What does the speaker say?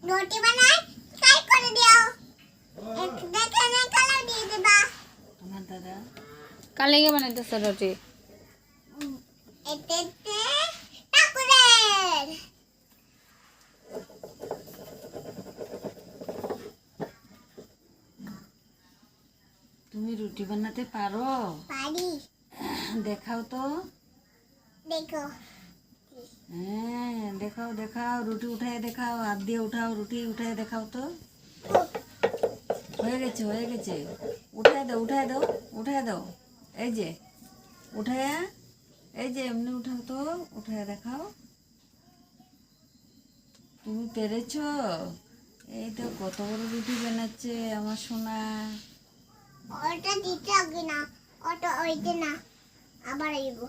रोटी बनाए फ्राई कर दियो एक देखने कलर দিয়ে দিবা আমার দাদা কার লেগে বানাইতেছ রুটি? এতে ঠাকুরের তুমি রুটি বানাতে পারো? পারি দেখাও তো। দেখো হ্যাঁ দেখাও দেখাও, রুটি উঠায় দেখাও, হাত দিয়ে উঠাও, রুটি উঠায় দেখাও তো। হয়ে গেছে হয়ে গেছে, উঠায় দাও উঠায় দাও উঠায় দাও। এই যে উঠায়া, এই যে এমনি উঠাও তো, উঠায় দেখাও। তুমি পেরেছো? এই তো কত বড় রুটি বানাচ্ছে আমার সোনা। ওটা দিতে হবে না, ওটা ওইতে না, আবার আইবো।